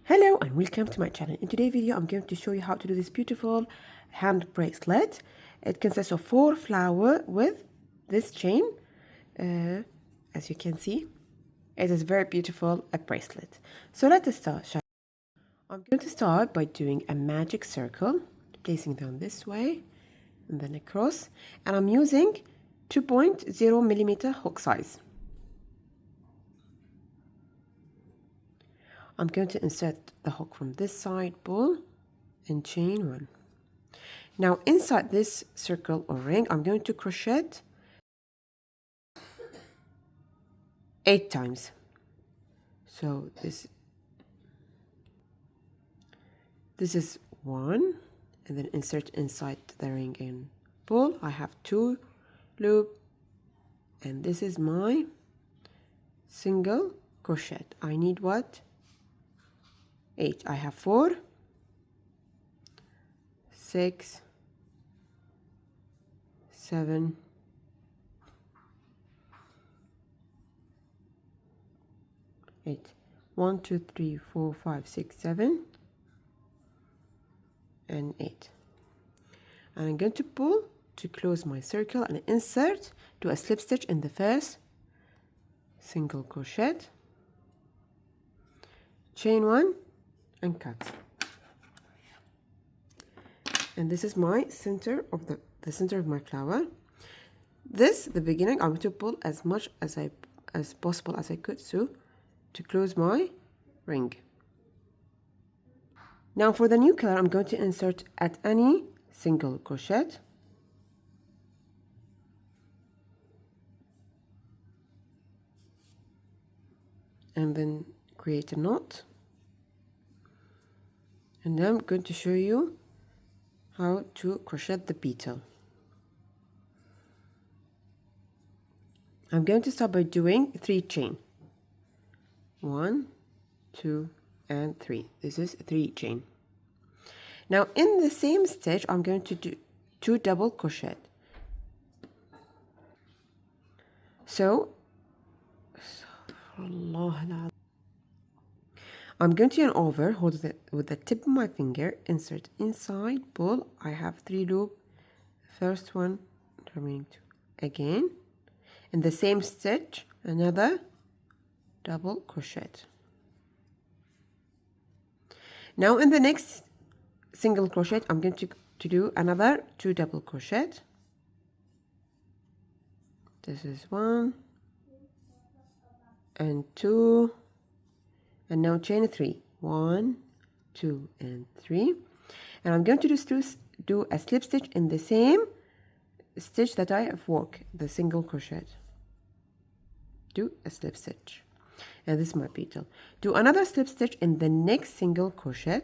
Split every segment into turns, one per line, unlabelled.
Hello and welcome to my channel. In today's video I'm going to show you how to do this beautiful hand bracelet. It consists of 4 flowers with this chain. As you can see, it is very beautiful a bracelet. So let us start. I'm going to start by doing a magic circle, placing them this way and then across, and I'm using 2.0 millimeter hook size. I'm going to insert the hook from this side, pull and chain 1. Now inside this circle or ring, I'm going to crochet 8 times. So this is 1, and then insert inside the ring and pull. I have 2 loop, and this is my single crochet. I need what? 8. I have 4, 6, 7, 8. 1, 2, 3, 4, 5, 6, 7, and 8. And I'm going to pull to close my circle and insert, do a slip stitch in the first single crochet, chain 1, and cut. And this is my center of the center of my flower. The beginning, I'm going to pull as much as possible as I could, so to close my ring. Now for the new color, I'm going to insert at any single crochet, and then create a knot. And now I'm going to show you how to crochet the petal. I'm going to start by doing 3 chain. 1, 2, and 3. This is 3 chain. Now in the same stitch, I'm going to do 2 double crochet. So I'm going to yarn over, hold it with the tip of my finger, insert inside, pull. I have 3 loop, first one, remaining 2. Again, in the same stitch, another double crochet. Now in the next single crochet, I'm going to do another 2 double crochet. This is 1 and 2. And now chain 3, 1, 2, and 3. And I'm going to do a slip stitch in the same stitch that I have worked, the single crochet. Do a slip stitch. And this is my petal. Do another slip stitch in the next single crochet.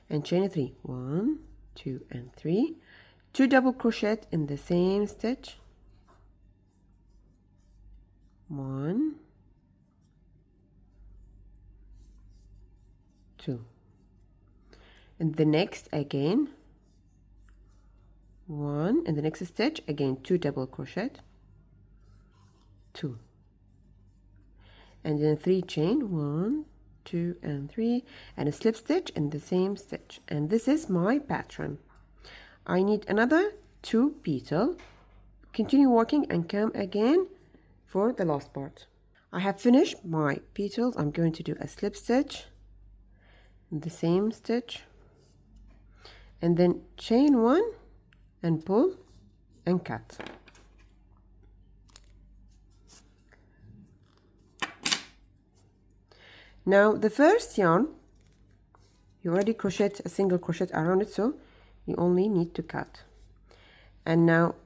And chain 3, 1, 2, and 3. 2 double crochet in the same stitch. 1, 2. In the next again 1, in the next stitch again 2 double crochet, 2, and then 3 chain, 1, 2, and 3, and a slip stitch in the same stitch. And this is my pattern. I need another 2 petal. Continue working and come again for the last part. I have finished my petals. I'm going to do a slip stitch in the same stitch, and then chain 1 and pull and cut. Now the first yarn, you already crocheted a single crochet around it, so you only need to cut. And now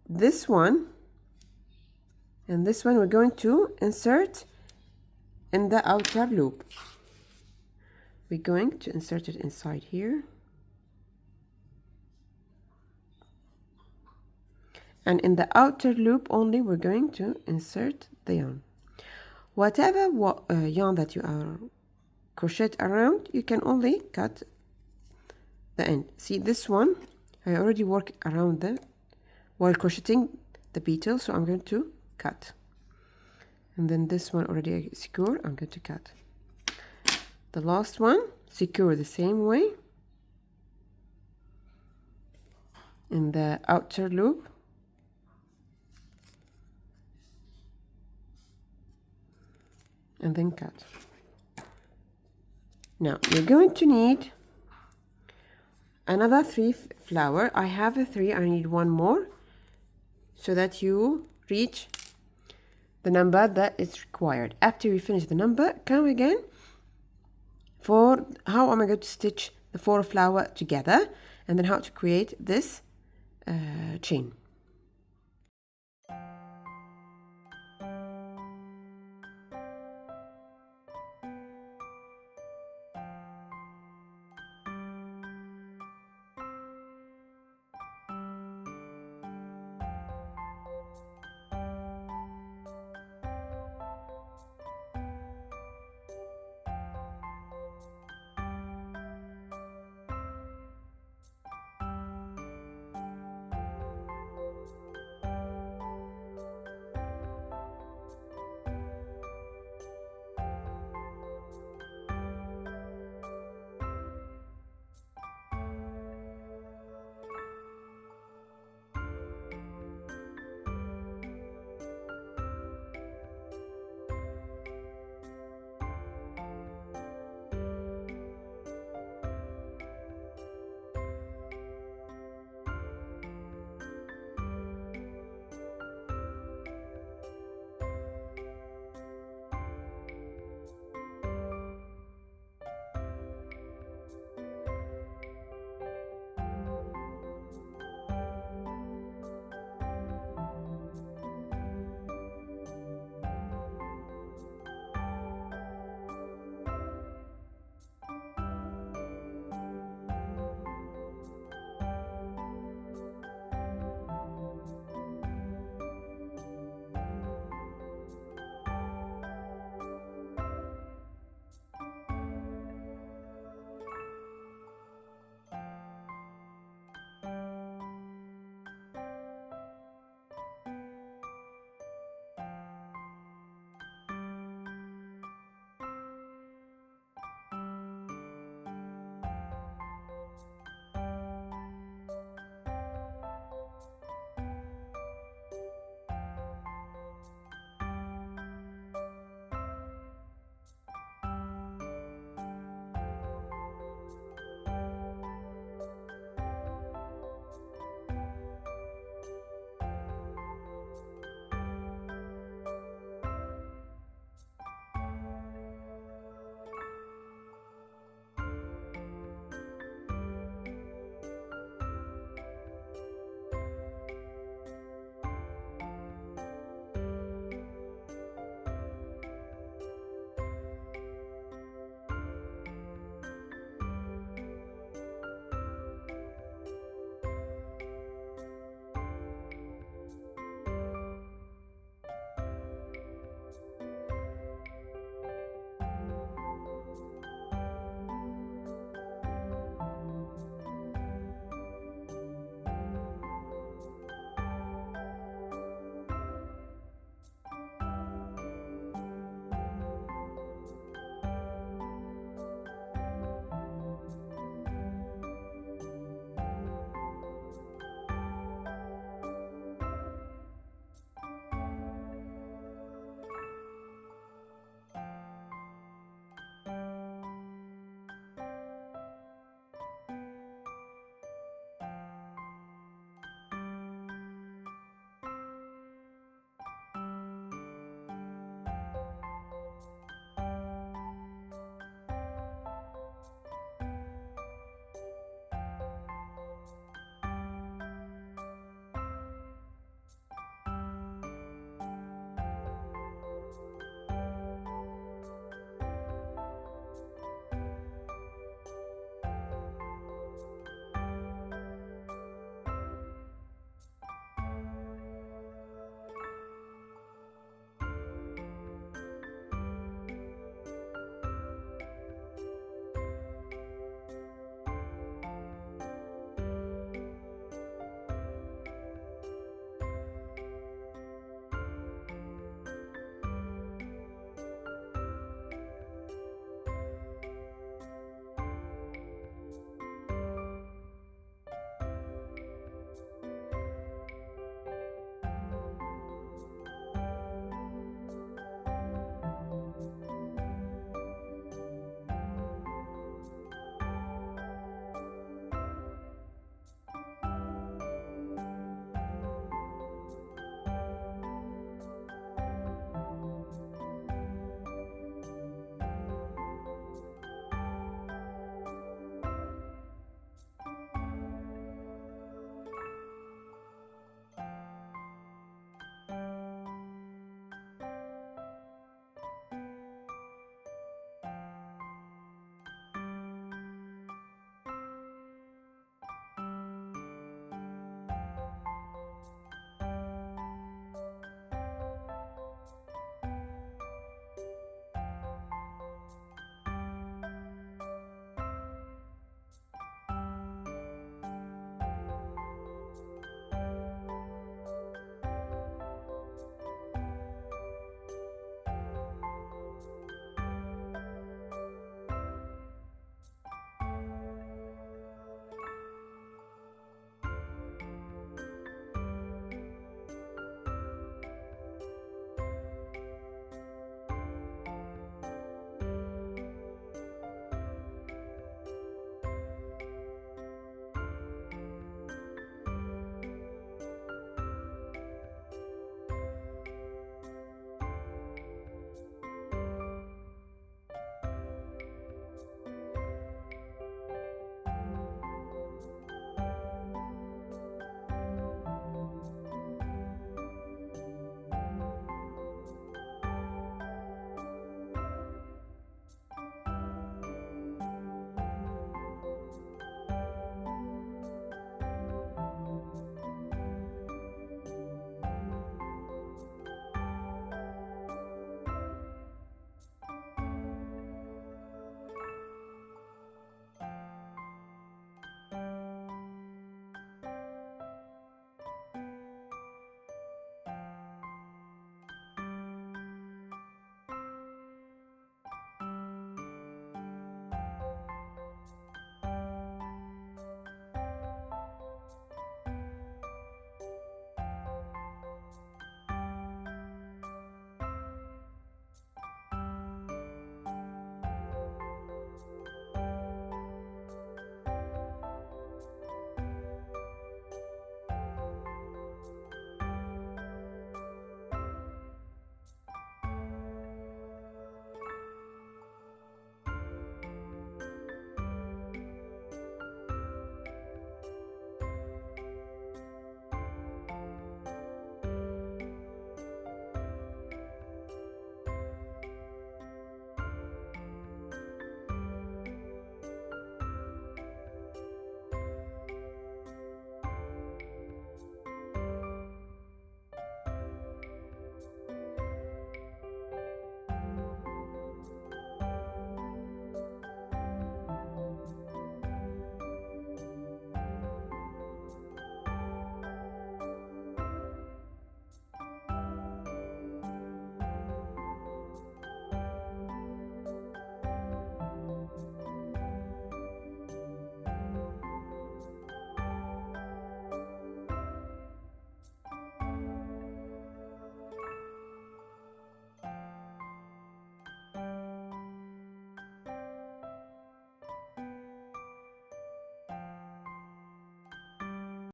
this one and this one, we're going to insert in the outer loop. We're going to insert it inside here, and in the outer loop only we're going to insert the yarn. Whatever yarn that you are crochet around, you can only cut the end. See this one, I already worked around that while crocheting the petal, so I'm going to cut. And then this one already secure, I'm going to cut. the last one, secure the same way in the outer loop, and then cut. Now you're going to need another 3 flower. I have a 3, I need 1 more so that you reach the number that is required. After you finish the number, come again for how am I going to stitch the 4 flower together, and then how to create this chain.